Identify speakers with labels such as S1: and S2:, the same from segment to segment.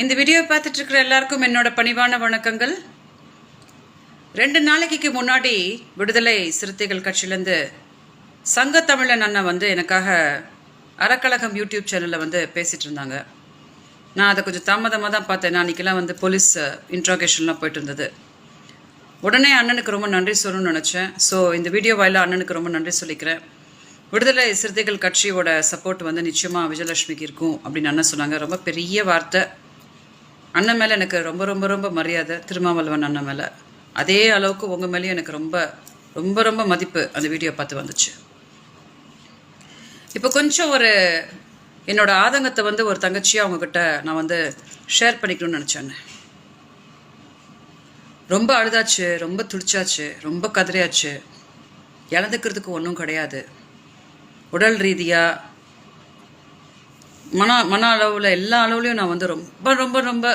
S1: இந்த வீடியோ பார்த்துட்டு இருக்கிற எல்லாருக்கும் என்னோட பணிவான வணக்கங்கள். 2 நாளைக்கு முன்னாடி விடுதலை சிறுத்தைகள் கட்சியிலேருந்து சங்க தமிழன் அண்ணா எனக்காக அறக்கழகம் யூடியூப் சேனலில் பேசிகிட்டு இருந்தாங்க. நான் அதை கொஞ்சம் தாமதமாக தான் பார்த்தேன். நான் அன்றைக்கெல்லாம் போலீஸ் இன்ட்ராகேஷன்லாம் போயிட்டு இருந்தது. உடனே அண்ணனுக்கு ரொம்ப நன்றி சொல்லணும்னு நினச்சேன். ஸோ இந்த வீடியோ வாயிலாக அண்ணனுக்கு ரொம்ப நன்றி சொல்லிக்கிறேன். விடுதலை சிறுத்தைகள் கட்சியோட சப்போர்ட் நிச்சயமாக விஜயலட்சுமிக்கு இருக்கும் அப்படின்னு அண்ணன் சொன்னாங்க. ரொம்ப பெரிய வார்த்தை. அண்ணன் மேலே எனக்கு ரொம்ப ரொம்ப ரொம்ப மரியாதை. திருமாவளவன் அண்ணன் மேலே அதே அளவுக்கு உங்கள் மேலேயும் எனக்கு ரொம்ப ரொம்ப ரொம்ப மதிப்பு அந்த வீடியோ பார்த்து வந்துச்சு. இப்போ கொஞ்சம் என்னோட ஆதங்கத்தை ஒரு தங்கச்சியாக அவங்கக்கிட்ட நான் ஷேர் பண்ணிக்கணும்னு நினச்சேன். ரொம்ப அழுதாச்சு, ரொம்ப துடிச்சாச்சு, ரொம்ப கதறியாச்சு. இழந்துக்கிறதுக்கு ஒன்றும் கிடையாது. உடல் ரீதியாக மன அளவில் எல்லா அளவுலையும் நான் ரொம்ப ரொம்ப ரொம்ப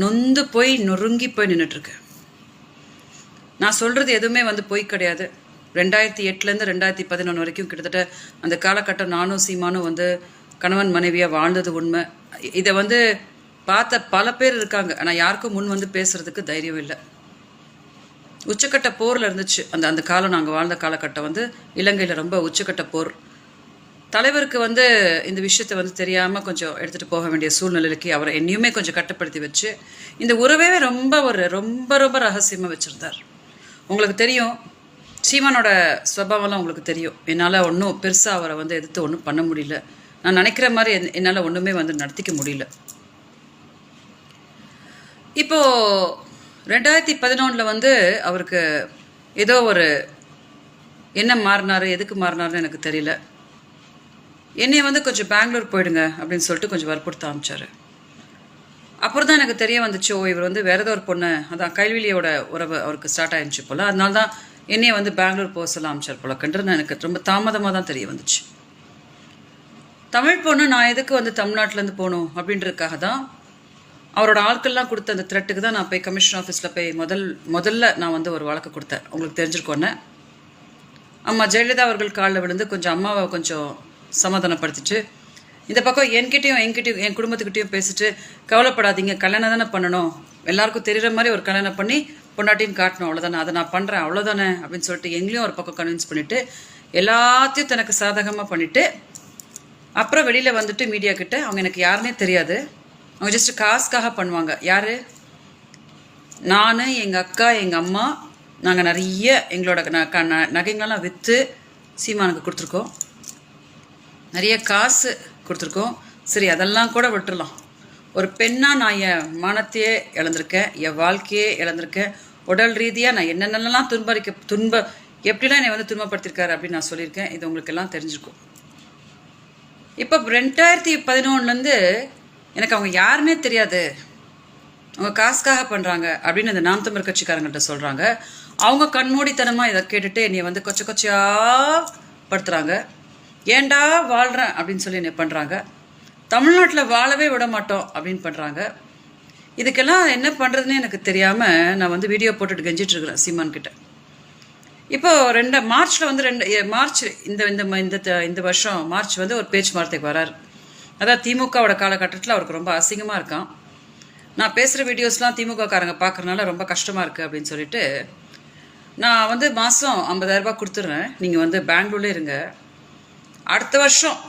S1: நொந்து போய் நொறுங்கி போய் நின்றுட்டுருக்கேன். நான் சொல்கிறது எதுவுமே பொய் கிடையாது. 2008லேருந்து 2011 வரைக்கும் கிட்டத்தட்ட அந்த காலகட்டம் நானும் சீமானும் கணவன் மனைவியாக வாழ்ந்தது உண்மை. இதை பார்த்த பல பேர் இருக்காங்க. ஆனால் யாருக்கும் முன் பேசுகிறதுக்கு தைரியம் இல்லை. உச்சக்கட்ட போரில் இருந்துச்சு அந்த காலம். நாங்கள் வாழ்ந்த காலகட்டம் இலங்கையில் ரொம்ப உச்சக்கட்ட போர். தலைவருக்கு இந்த விஷயத்தை தெரியாமல் கொஞ்சம் எடுத்துகிட்டு போக வேண்டிய சூழ்நிலைக்கு அவரை என்னையுமே கொஞ்சம் கட்டுப்படுத்தி வச்சு இந்த உறவே ரொம்ப ரொம்ப ரொம்ப ரகசியமாக வச்சுருந்தார். உங்களுக்கு தெரியும், சீமானோட ஸ்வபாவம்லாம் உங்களுக்கு தெரியும். என்னால் ஒன்றும் பெருசாக அவரை எதிர்த்து ஒன்றும் பண்ண முடியல. நான் நினைக்கிற மாதிரி என்னால் ஒன்றுமே நடத்திக்க முடியல. இப்போது 2011 அவருக்கு ஏதோ என்ன மாறினார், எதுக்கு மாறினார்னு எனக்கு தெரியல. என்னைய கொஞ்சம் பெங்களூர் போயிடுங்க அப்படின்னு சொல்லிட்டு கொஞ்சம் வற்புறுத்த ஆரம்பிச்சார். அப்புறம் தான் எனக்கு தெரிய வந்துச்சு, இவர் வேறு ஏதோ ஒரு பொண்ணு, அதான் கைல்விலியோட உறவு அவருக்கு ஸ்டார்ட் ஆயிடுச்சு போல். அதனால தான் என்னைய பெங்களூர் போக சொல்ல ஆரம்பிச்சார் போலக்கன்றது எனக்கு ரொம்ப தாமதமாக தான் தெரிய வந்துச்சு. தமிழ் பொண்ணு நான் எதுக்கு தமிழ்நாட்டிலேருந்து போகணும் அப்படின்றதுக்காக தான் அவரோட ஆட்கள்லாம் கொடுத்த அந்த த்ரெட்டுக்கு தான் நான் போய் கமிஷன் ஆஃபீஸில் போய் முதல்ல நான் ஒரு வழக்கு கொடுத்தேன். உங்களுக்கு தெரிஞ்சிருக்கோன்னே அம்மா ஜெயலலிதா அவர்கள் காலில் விழுந்து கொஞ்சம் அம்மாவை கொஞ்சம் சமாதானப்படுத்திட்டு, இந்த பக்கம் என்கிட்டையும் என் குடும்பத்துக்கிட்டையும் பேசிட்டு, கவலைப்படாதீங்க, கல்யாணம் தானே பண்ணணும், எல்லாருக்கும் தெரிகிற மாதிரி ஒரு கல்யாணம் பண்ணி பொண்டாட்டின்னு காட்டணும், அவ்வளோதானே, அதை நான் பண்ணுறேன் அவ்வளோதானே அப்படின்னு சொல்லிட்டு எங்களையும் ஒரு பக்கம் கன்வின்ஸ் பண்ணிவிட்டு எல்லாத்தையும் தனக்கு சாதகமாக பண்ணிவிட்டு அப்புறம் வெளியில் மீடியா கிட்ட அவங்க எனக்கு யாருன்னே தெரியாது, அவங்க ஜஸ்ட்டு காசுக்காக பண்ணுவாங்க. யார்? நான், எங்கள் அக்கா, எங்கள் அம்மா, நாங்கள் நிறைய எங்களோட நகைங்களெல்லாம் விற்று சீமானுக்கு கொடுத்துருக்கோம். நிறைய காசு கொடுத்துருக்கோம். சரி, அதெல்லாம் கூட விட்டுடலாம். ஒரு பெண்ணாக நான் என் மானத்தையே இழந்திருக்கேன், என் வாழ்க்கையே இழந்திருக்கேன். உடல் ரீதியாக நான் என்னென்னலாம் எப்படிலாம் என்னை துன்பப்படுத்திருக்காரு அப்படின்னு நான் சொல்லியிருக்கேன். இது உங்களுக்கு எல்லாம் தெரிஞ்சிருக்கும். இப்போ 2011 எனக்கு அவங்க யாருன்னே தெரியாது, அவங்க காசுக்காக பண்ணுறாங்க அப்படின்னு இந்த நாம் தமிழர் கட்சிக்காரங்கள்ட்ட சொல்கிறாங்க. அவங்க கண்மூடித்தனமாக இதை கேட்டுட்டு என்னை கொச்சையாக படுத்துகிறாங்க. ஏண்டா வாழ்கிறேன் அப்படின்னு சொல்லி என்ன பண்ணுறாங்க. தமிழ்நாட்டில் வாழவே விட மாட்டோம் அப்படின்னு பண்ணுறாங்க. இதுக்கெல்லாம் என்ன பண்ணுறதுன்னு எனக்கு தெரியாமல் நான் வீடியோ போட்டுட்டு கெஞ்சிட்ருக்கிறேன் சீமான்கிட்ட. இப்போது மார்ச்சில் மார்ச் இந்த வருஷம் மார்ச் ஒரு பேச்சுவார்த்தைக்கு வராரு. அதான் திமுகவோட காலகட்டத்தில் அவருக்கு ரொம்ப அசிங்கமாக இருக்கான். நான் பேசுகிற வீடியோஸ்லாம் திமுககாரங்க பார்க்குறதுனால ரொம்ப கஷ்டமாக இருக்குது அப்படின்னு சொல்லிட்டு நான் மாதம் 50,000 கொடுத்துட்றேன், நீங்கள் பெங்களூர்லேயே இருங்க, அடுத்த வருஷம்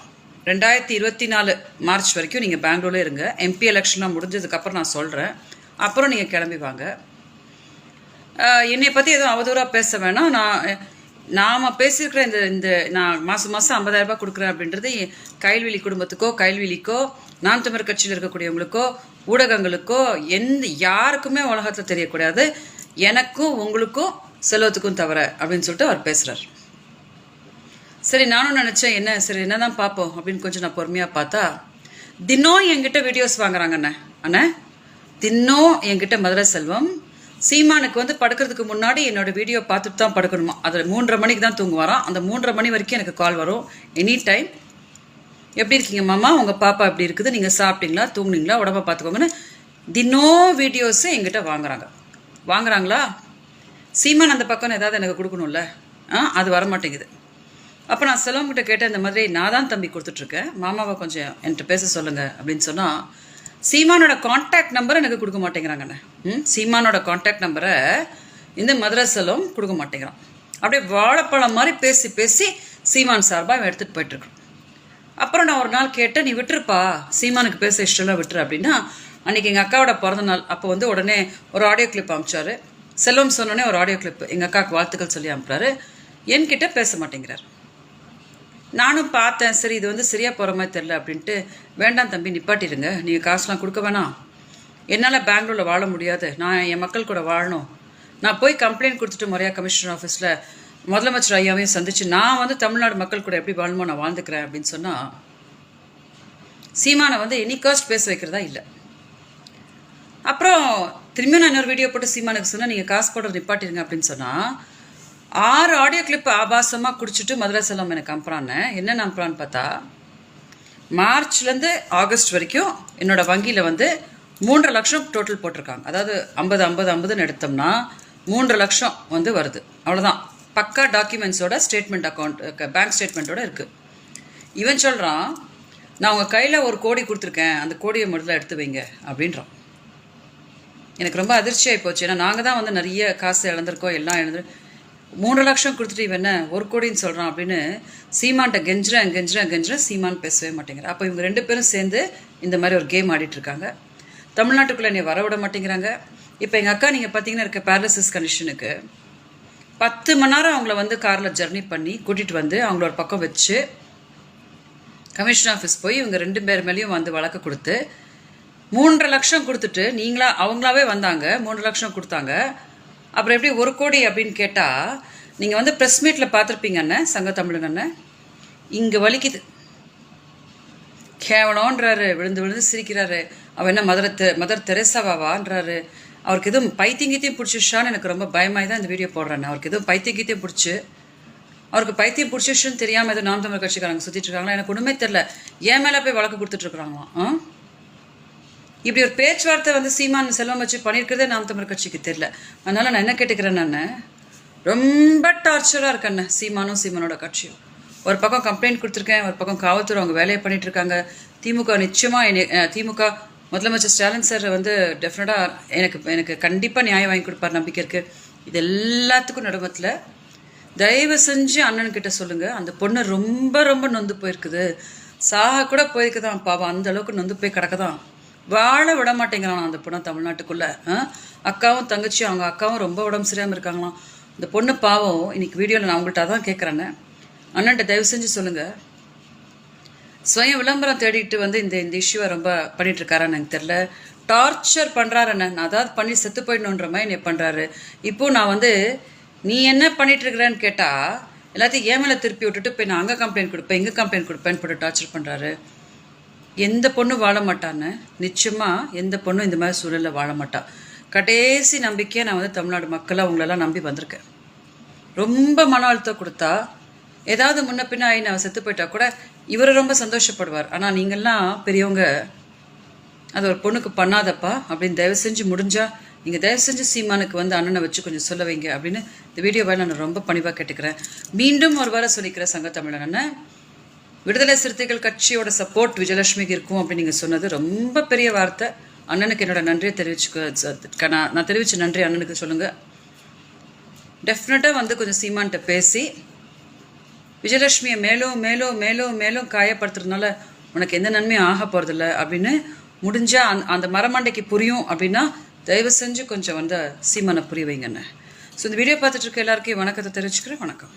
S1: 2024 மார்ச் வரைக்கும் நீங்கள் பெங்களூர்லேயே இருங்க, எம்பி எலெக்ஷன்லாம் முடிஞ்சதுக்கப்புறம் நான் சொல்கிறேன், அப்புறம் நீங்கள் கிளம்பி வாங்க, என்னை பற்றி எதுவும் அவதூறாக பேச வேணாம், நாம் பேசியிருக்கிற இந்த நான் மாதம் 50,000 கொடுக்குறேன் அப்படின்றது கைல்விழி குடும்பத்துக்கோ கைல்விழிக்கோ நாம் தமிழர் கட்சியில் இருக்கக்கூடியவங்களுக்கோ ஊடகங்களுக்கோ யாருக்குமே உலகத்தில் தெரியக்கூடாது, எனக்கும் உங்களுக்கும் செல்வத்துக்கும் தவிர அப்படின்னு சொல்லிட்டு அவர் பேசுகிறார். சரி, நானும் நினச்சேன் என்ன தான் பார்ப்போம் அப்படின்னு கொஞ்சம் நான் பொறுமையாக பார்த்தா, தினம் என்கிட்ட வீடியோஸ் வாங்குறாங்க. அண்ணே தினம் என்கிட்ட மதுரை செல்வம் சீமானுக்கு படுக்கிறதுக்கு முன்னாடி என்னோட வீடியோ பார்த்துட்டு தான் படுக்கணுமா. அதில் 3:30 மணிக்கு தான் தூங்குவாராம். அந்த 3:30 மணி வரைக்கும் எனக்கு கால் வரும் எனி டைம். எப்படி இருக்கீங்க மாமா, உங்கள் பாப்பா எப்படி இருக்குது, நீங்கள் சாப்பிட்டீங்களா, தூங்குனீங்களா, உடம்பை பார்த்துக்கோங்கன்னு தினம் வீடியோஸு என்கிட்ட வாங்குறாங்களா. சீமான் அந்த பக்கம் ஏதாவது எனக்கு கொடுக்கணும்ல, அது வரமாட்டேங்குது. அப்போ நான் செல்வங்கிட்ட கேட்டேன், இந்த மாதிரி நான் தான் தம்பி கொடுத்துட்ருக்கேன், மாமாவை கொஞ்சம் என்கிட்ட பேச சொல்லுங்கள் அப்படின்னு சொன்னால், சீமானோட கான்டாக்ட் நம்பரை எனக்கு கொடுக்க மாட்டேங்கிறாங்கண்ணே. சீமானோட கான்டாக்ட் நம்பரை இந்த மதுரை செல்வம் கொடுக்க மாட்டேங்கிறான். அப்படியே வாழைப்பழம் மாதிரி பேசி பேசி சீமான் சார்பாக அவன் எடுத்துகிட்டு போயிட்டுருக்கான். அப்புறம் நான் ஒரு நாள் கேட்டேன், நீ விட்டுருப்பா, சீமானுக்கு பேச இஷ்டம்லாம் விட்டுரு அப்படின்னா, அன்றைக்கி எங்கள் அக்காவோட பிறந்த நாள். அப்போ வந்து உடனே ஒரு ஆடியோ கிளிப் அனுப்பிச்சாரு. செல்வம் சொன்னோடனே ஒரு ஆடியோ கிளிப் எங்கள் அக்காவுக்கு வாழ்த்துக்கள் சொல்லி அனுப்புறாரு. என்கிட்ட பேச மாட்டேங்கிறார். நானும் பார்த்தேன், சரி இது வந்து சரியாக போகிற மாதிரி தெரில அப்படின்ட்டு, வேண்டாம் தம்பி நிப்பாட்டிடுங்க, நீங்கள் காசுலாம் கொடுக்க வேணாம், என்னால் பெங்களூரில் வாழ முடியாது, நான் என் மக்கள் கூட வாழணும், நான் போய் கம்ப்ளைண்ட் கொடுத்துட்டு முறையாக கமிஷனர் ஆஃபீஸில் முதலமைச்சர் ஐயாவையும் சந்திச்சு நான் வந்து தமிழ்நாடு மக்கள் கூட எப்படி வாழணுமோ நான் வாழ்ந்துக்கிறேன் அப்படின்னு சொன்னால், சீமானை வந்து எனி காஸ்ட் பேச வைக்கிறதா இல்லை. அப்புறம் திரும்பியும் நான் இன்னொரு வீடியோ போட்டு சீமானுக்கு சொன்னால், நீங்கள் காசு போடுறது நிப்பாட்டிடுங்க அப்படின்னு சொன்னால், 6 ஆடியோ கிளிப் ஆபாசமாக குடிச்சிட்டு மதுரை செல்வம் எனக்கு அனுப்புறான்னு. என்ன அனுப்புறான்னு பார்த்தா, மார்ச்லேருந்து ஆகஸ்ட் வரைக்கும் என்னோட வங்கியில் வந்து 3.5 லட்சம் டோட்டல் போட்டிருக்காங்க. அதாவது 50-50-50ன்னு எடுத்தோம்னா 3.5 லட்சம் வந்து வருது. அவ்வளோதான். பக்கா டாக்குமெண்ட்ஸோட ஸ்டேட்மெண்ட் அக்கௌண்ட் பேங்க் ஸ்டேட்மெண்ட்டோட இருக்குது. இவன் சொல்கிறான், நான் உங்கள் கையில் 1 கோடி கொடுத்துருக்கேன், அந்த கோடியை முதல்ல எடுத்து வைங்க அப்படின்றான். எனக்கு ரொம்ப அதிர்ச்சியாகி போச்சு. ஏன்னா நாங்கள் தான் வந்து நிறைய காசு இழந்திருக்கோம், எல்லாம் இழந்து 3 லட்சம் கொடுத்துட்டு இவன் என்ன 1 கோடின்னு சொல்கிறான் அப்படின்னு சீமான்ட்ட கெஞ்சுறேன். சீமான் பேசவே மாட்டேங்கிறான். அப்போ இவங்க 2 பேரும் சேர்ந்து இந்த மாதிரி ஒரு கேம் ஆடிட்டுருக்காங்க. தமிழ்நாட்டுக்குள்ளே என்னை வர விட மாட்டேங்கிறாங்க. இப்போ எங்கள் அக்கா நீங்கள் பார்த்தீங்கன்னா இருக்க பேரலிசிஸ் கண்டிஷனுக்கு 10 மணி நேரம் அவங்கள வந்து காரில் ஜர்னி பண்ணி கூட்டிகிட்டு வந்து அவங்கள ஒரு பக்கம் வச்சு கமிஷன் ஆஃபீஸ் போய் இவங்க 2 பேர் மேலேயும் வந்து வழக்கு கொடுத்து 3.5 லட்சம் கொடுத்துட்டு அவங்களாவே வந்தாங்க, 3 லட்சம் கொடுத்தாங்க. அப்புறம் எப்படி 1 கோடி அப்படின்னு கேட்டால், நீங்கள் வந்து ப்ரெஸ் மீட்டில் பார்த்துருப்பீங்க அண்ணன், சங்க தமிழுங்க அண்ணன், இங்கே வலிக்குது, கேவலம்ன்றாரு, விழுந்து சிரிக்கிறாரு. அவன் என்ன மதர் தெரேசாவான்றாரு. அவருக்கு எதுவும் பைத்தியங்கீத்தையும் பிடிச்சிச்சான்னு எனக்கு ரொம்ப பயமாகி தான் இந்த வீடியோ போடுறேன். அவருக்கு எதுவும் பைத்தியங்கீத்தையும் பிடிச்சி, அவருக்கு பைத்தியம் பிடிச்சிச்சுன்னு தெரியாமல் எதுவும் நாம் தமிழ் கட்சிக்காரங்க சுற்றிட்டு இருக்காங்களா எனக்கு ஒன்றுமே தெரில. ஏன் மேலே போய் வழக்கு கொடுத்துட்ருக்குறாங்களாம். இப்படி ஒரு பேச்சுவார்த்தை வந்து சீமான் செல்வம் வச்சு பண்ணியிருக்கிறதே நாம் தமிழ் கட்சிக்கு தெரியல. அதனால் நான் என்ன கேட்டுக்கிறேன், நான் ரொம்ப டார்ச்சராக இருக்கேன் சீமானோட கட்சியும். ஒரு பக்கம் கம்ப்ளைண்ட் கொடுத்துருக்கேன், ஒரு பக்கம் காவல்துறை அவங்க வேலையை பண்ணிகிட்டு இருக்காங்க. திமுக நிச்சயமாக திமுக முதலமைச்சர் ஸ்டாலின் சார் வந்து டெஃபினட்டாக எனக்கு கண்டிப்பாக நியாயம் வாங்கி கொடுப்பார் நம்பிக்கை இருக்குது. இது எல்லாத்துக்கும் நடுமத்தில் தயவு செஞ்சு அண்ணன்கிட்ட சொல்லுங்கள், அந்த பொண்ணு ரொம்ப ரொம்ப நொந்து போயிருக்குது, சாக கூட போயிருக்குதான் பாவம், அந்த அளவுக்கு நொந்து போய் கிடக்குதான், வாழ விட மாட்டேங்கிறான் அந்த பொண்ணை தமிழ்நாட்டுக்குள்ளே. அக்காவும் தங்கச்சியும் அவங்க அக்காவும் ரொம்ப உடம்பு சரியாமல் இருக்காங்களாம். இந்த பொண்ணு பாவம். இன்னைக்கு வீடியோவில் நான் உங்கள்கிட்ட தான் கேட்குறேன்னு, அண்ணன்ட்ட தயவு செஞ்சு சொல்லுங்கள். சுயம் விளம்பரம் தேடிட்டு வந்து இந்த இஷ்யூவை ரொம்ப பண்ணிகிட்ருக்காரான்னு எனக்கு தெரில. டார்ச்சர் பண்ணுறாரு அண்ணன். நான் அதாவது பண்ணி செத்து போயிடணுன்ற மாதிரி என்ன பண்ணுறாரு. இப்போது நான் வந்து நீ என்ன பண்ணிகிட்ருக்கிறேன்னு கேட்டால் எல்லாத்தையும் ஏன் மேலே திருப்பி விட்டுட்டு போய் நான் அங்கே கம்ப்ளைண்ட் கொடுப்பேன், இங்கே கம்ப்ளைண்ட் கொடுப்பேன்னு போட்டு டார்ச்சர் பண்ணுறாரு. எந்த பொண்ணு வாழ மாட்டான்னு, நிச்சயமாக எந்த பொண்ணும் இந்த மாதிரி சூழலில் வாழ மாட்டா. கடைசி நம்பிக்கையை நான் வந்து தமிழ்நாடு மக்களை அவங்களெல்லாம் நம்பி வந்திருக்கேன். ரொம்ப மன அழுத்தம் கொடுத்தா, ஏதாவது முன்ன பின்ன ஆகி நான் செத்து போயிட்டா கூட இவர் ரொம்ப சந்தோஷப்படுவார். ஆனால் நீங்கள்லாம் பெரியவங்க அது ஒரு பொண்ணுக்கு பண்ணாதப்பா அப்படின்னு தயவு செஞ்சு முடிஞ்சால் நீங்கள் தயவு செஞ்சு சீமானுக்கு வந்து அண்ணனை வச்சு கொஞ்சம் சொல்ல வைங்க அப்படின்னு இந்த வீடியோவை நான் ரொம்ப பணிவாக கேட்டுக்கிறேன். மீண்டும் ஒரு வாரம் சொல்லிக்கிறேன், சங்க தமிழன் அண்ணன், விடுதலை சிறுத்தைகள் கட்சியோட சப்போர்ட் விஜயலட்சுமிக்கு இருக்கும் அப்படின்னு நீங்கள் சொன்னது ரொம்ப பெரிய வார்த்தை. அண்ணனுக்கு என்னோட நன்றியை நான் தெரிவித்த நன்றி அண்ணனுக்கு சொல்லுங்கள். டெஃபினட்டாக வந்து கொஞ்சம் சீமான்கிட்ட பேசி விஜயலட்சுமியை மேலும் மேலும் மேலும் மேலும் காயப்படுத்துறதுனால உனக்கு எந்த நன்மையும் ஆக போகிறதில்ல அப்படின்னு முடிஞ்சால் அந்த மரமண்டைக்கு புரியும் அப்படின்னா தயவு செஞ்சு கொஞ்சம் வந்து சீமானை புரிய வைங்கண்ணே. ஸோ இந்த வீடியோ பார்த்துட்டு இருக்க எல்லாருக்கும் வணக்கத்தை தெரிவிச்சுக்கிறேன். வணக்கம்.